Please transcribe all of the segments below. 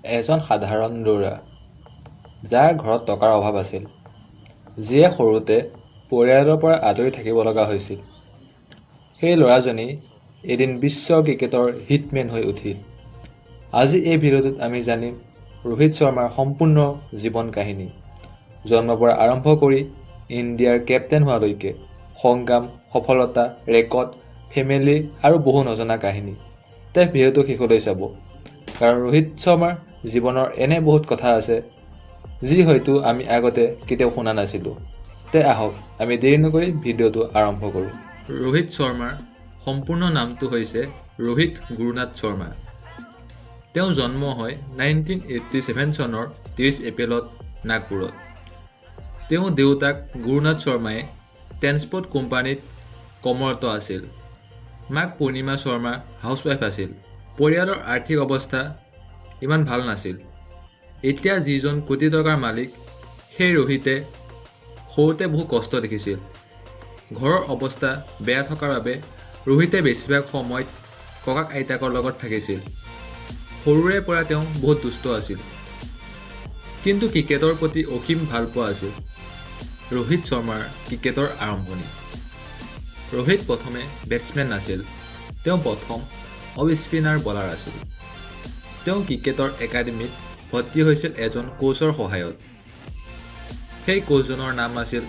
এজন সাধাৰণ ল'ৰা যাৰ ঘৰত টকাৰ অভাৱ আছিল, যিয়ে সৰুতে পৰিয়ালৰ পৰা আঁতৰি থাকিব লগা হৈছিল। সেই ল'ৰাজনী এদিন বিশ্ব ক্ৰিকেটৰ হিটমেন হৈ উঠিল। আজি এই ভিডিঅ'টোত আমি জানিম ৰোহিত শৰ্মাৰ সম্পূৰ্ণ জীৱন কাহিনী, জন্মৰ পৰা আৰম্ভ কৰি ইণ্ডিয়াৰ কেপ্টেইন হোৱালৈকে সংগ্ৰাম, সফলতা, ৰেকৰ্ড, ফেমিলি আৰু বহু নজনা কাহিনী। তাই ভিডিঅ'টো শেষলৈ চাব, কাৰণ ৰোহিত শৰ্মাৰ জীৱনৰ এনে বহুত কথা আছে যি হয়তো আমি আগতে কেতিয়াও শুনা নাছিলোঁ। তে আহক আমি দেৰি নকৰি ভিডিঅ'টো আৰম্ভ কৰোঁ। ৰোহিত শৰ্মাৰ সম্পূৰ্ণ নামটো হৈছে ৰোহিত গুৰুনাথ শৰ্মা। তেওঁ জন্ম হয় 1987 চনৰ 30 এপ্ৰিলত নাগপুৰত। তেওঁ দেউতাক গুৰুনাথ শৰ্মাই ট্ৰেন্সপৰ্ট কোম্পানীত কৰ্মৰত আছিল। মাক পূৰ্ণিমা শৰ্মা হাউচৱাইফ আছিল। পৰিয়ালৰ আৰ্থিক অৱস্থা ইমান ভাল নাছিল। এতিয়া যিজন কোটি টকাৰ মালিক, সেই ৰোহিতে সৰুতে বহু কষ্ট দেখিছিল। ঘৰৰ অৱস্থা বেয়া থকাৰ বাবে ৰোহিতে বেছিভাগ সময়ত ককাক আইতাকৰ লগত থাকিছিল। সৰুৰে পৰা তেওঁ বহুত দুষ্ট আছিল, কিন্তু ক্ৰিকেটৰ প্ৰতি অসীম ভালপোৱা আছিল। ৰোহিত শৰ্মাৰ ক্ৰিকেটৰ আৰম্ভণি। ৰোহিত প্ৰথমে বেটছমেন নাছিল, তেওঁ প্ৰথম অফ স্পিনাৰ বলাৰ আছিল। তেওঁ ক্ৰিকেটৰ একাডেমীত ভৰ্তি হৈছিল এজন কোচৰ সহায়ত। সেই কোচজনৰ নাম আছিল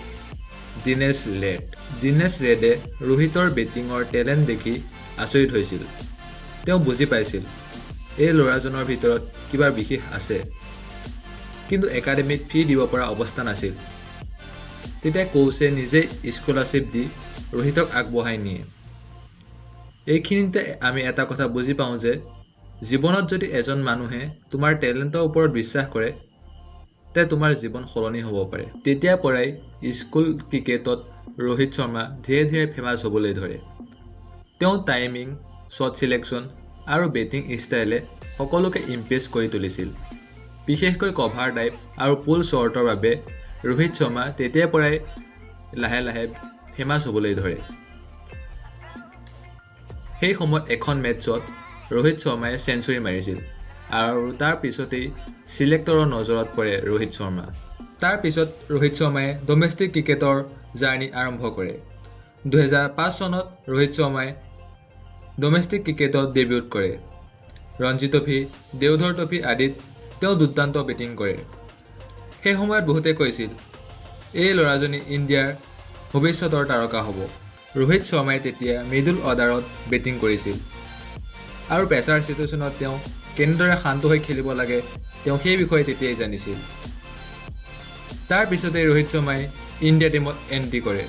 দিনেশ ৰেড। দিনেশ ৰেডে ৰোহিতৰ বেটিঙৰ টেলেণ্ট দেখি আচৰিত হৈছিল। তেওঁ বুজি পাইছিল এই ল'ৰাজনৰ ভিতৰত কিবা বিশেষ আছে, কিন্তু একাডেমীত ফি দিব পৰা অৱস্থা নাছিল। তেতিয়া কোচে নিজেই স্কলাৰশ্বিপ দি ৰোহিতক আগবঢ়াই নিয়ে। এইখিনিতে আমি এটা কথা বুজি পাওঁ যে জীৱনত যদি এজন মানুহে তোমাৰ টেলেণ্টৰ ওপৰত বিশ্বাস কৰে, তে তোমাৰ জীৱন সলনি হ'ব পাৰে। তেতিয়াৰ পৰাই স্কুল ক্ৰিকেটত ৰোহিত শৰ্মা ধীৰে ধীৰে ফেমাছ হ'বলৈ ধৰে। তেওঁ টাইমিং, শ্বট ছিলেকশ্যন আৰু বেটিং ষ্টাইলে সকলোকে ইমপ্ৰেছ কৰি তুলিছিল। বিশেষকৈ কভাৰ ড্ৰাইভ আৰু পুল শ্বটৰ বাবে ৰোহিত শৰ্মা তেতিয়াৰ পৰাই লাহে লাহে ফেমাছ হ'বলৈ ধৰে। সেই সময়ত এখন মেটছত ৰোহিত শৰ্মাই চেঞ্চুৰী মাৰিছিল, আৰু তাৰ পিছতেই ছিলেক্টৰৰ নজৰত পৰে ৰোহিত শৰ্মা। তাৰ পিছত ৰোহিত শৰ্মাই ডমেষ্টিক ক্ৰিকেটৰ জাৰ্ণি আৰম্ভ কৰে। 2005 চনত ৰোহিত শৰ্মাই ডমেষ্টিক ক্ৰিকেটত ডেবিউট কৰে। ৰঞ্জী ট্ৰফী, দেওধৰ ট্ৰফী আদিত তেওঁ দুৰ্দান্ত বেটিং কৰে। সেই সময়ত বহুতে কৈছিল এই ল'ৰাজনী ইণ্ডিয়াৰ ভৱিষ্যতৰ তাৰকা হ'ব। ৰোহিত শৰ্মাই তেতিয়া মিডল অৰ্ডাৰত বেটিং কৰিছিল, আৰু প্ৰেছাৰ ছিটুৱেশ্যনত তেওঁ কেনেদৰে শান্ত হৈ খেলিব লাগে তেওঁ সেই বিষয়ে তেতিয়াই জানিছিল। তাৰ পিছতেই ৰোহিত শৰ্মাই ইণ্ডিয়া টীমত এণ্ট্ৰি কৰে।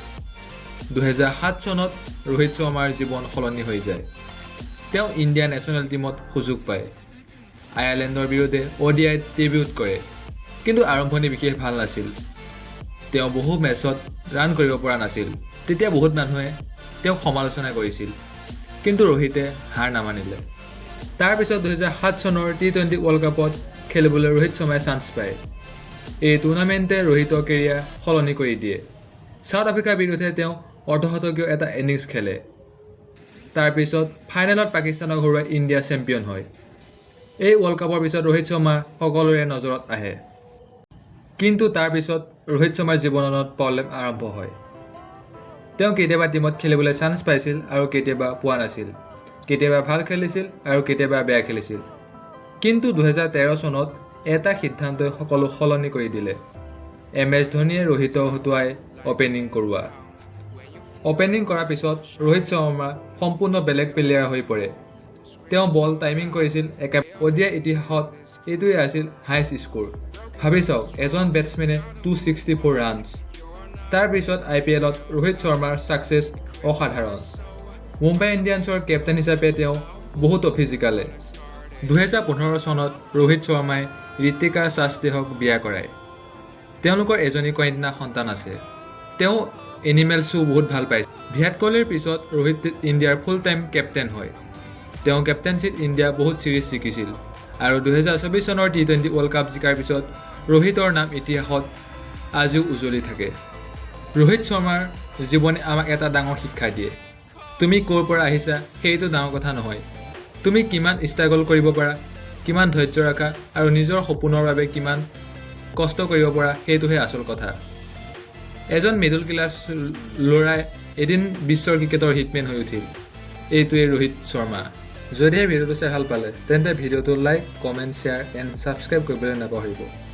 2007 চনত ৰোহিত শৰ্মাৰ জীৱন সলনি হৈ যায়। তেওঁ ইণ্ডিয়া নেশ্যনেল টীমত সুযোগ পায়। আয়াৰলেণ্ডৰ বিৰুদ্ধে ODIত ডেবিউট কৰে, কিন্তু আৰম্ভণি বিশেষ ভাল নাছিল। তেওঁ বহু মেচত ৰান কৰিব পৰা নাছিল। তেতিয়া বহুত মানুহে তেওঁক সমালোচনা কৰিছিল, কিন্তু ৰোহিতে হাৰ নামানিলে। তাৰপিছত 2007 চনৰ T20 ৱৰ্ল্ড কাপত খেলিবলৈ ৰোহিত শৰ্মাই চান্স পায়। এই টুৰ্ণামেণ্টে ৰোহিতৰ কেৰিয়াৰ সলনি কৰি দিয়ে। ছাউথ আফ্ৰিকাৰ বিৰুদ্ধে তেওঁ অৰ্ধশতকীয় এটা ইনিংছ খেলে। তাৰপিছত ফাইনেলত পাকিস্তানক হৰুৱাই ইণ্ডিয়া চেম্পিয়ন হয়। এই ৱৰ্ল্ড কাপৰ পিছত ৰোহিত শৰ্মা সকলোৰে নজৰত আহে। কিন্তু তাৰপিছত ৰোহিত শৰ্মাৰ জীৱনত প্ৰব্লেম আৰম্ভ হয়। তেওঁ কেতিয়াবা টীমত খেলিবলৈ চান্স পাইছিল আৰু কেতিয়াবা পোৱা নাছিল। কেতিয়াবা ভাল খেলিছিল আৰু কেতিয়াবা বেয়া খেলিছিল। কিন্তু 2013 চনত এটা সিদ্ধান্তই সকলো সলনি কৰি দিলে। MS ধোনীয়ে ৰোহিতক হতুৱাই অপেনিং কৰোৱা। অপেনিং কৰাৰ পিছত ৰোহিত শৰ্মা সম্পূৰ্ণ বেলেগ প্লেয়াৰ হৈ পৰে। তেওঁ বল টাইমিং কৰিছিল। ODI ইতিহাসত এইটোৱে আছিল হাইষ্ট স্ক'ৰ। ভাবি চাওক, এজন বেটছমেনে 264 ৰানছ। তাৰপিছত IPLত ৰোহিত শৰ্মাৰ ছাকচেছ অসাধাৰণ। মুম্বাই ইণ্ডিয়ানছৰ কেপ্টেইন হিচাপে তেওঁ বহুত ট্ৰফী জিকালে। 2015 চনত ৰোহিত শৰ্মাই ঋতিকা শাস্ত্ৰীক বিয়া কৰায়। তেওঁলোকৰ এজনী কন্যা সন্তান আছে। তেওঁ এনিমেল শ্ব' বহুত ভাল পাইছে। বিৰাট কোহলিৰ পিছত ৰোহিত ইণ্ডিয়াৰ ফুল টাইম কেপ্টেইন হয়। তেওঁ কেপ্টেইনশ্বিপ ইণ্ডিয়া বহুত ছিৰিজ জিকিছিল, আৰু 2024 চনৰ T20 ৱৰ্ল্ড কাপ জিকাৰ পিছত ৰোহিতৰ নাম ইতিহাসত আজিও উজ্বলি থাকে। ৰোহিত শৰ্মাৰ জীৱনে আমাক এটা ডাঙৰ শিক্ষা দিয়ে। তুমি ক'ৰ পৰা আহিছা সেইটো ডাঙৰ কথা নহয়, তুমি কিমান ষ্ট্ৰাগল কৰিব পাৰা কিমান ধৈৰ্য ৰখা আৰু নিজৰ সপোনৰ বাবে কিমান কষ্ট কৰিব পৰা সেইটোহে আচল কথা এজন মিডল ক্লাছ ল'ৰাই এদিন বিশ্বৰ ক্ৰিকেটৰ হিটমেন হৈ উঠিল এইটোৱে ৰোহিত শৰ্মা যদি এই ভিডিঅ'টো চাই ভাল পালে তেন্তে ভিডিঅ'টো like comment share and subscribe কৰিবলৈ নাপাহৰিব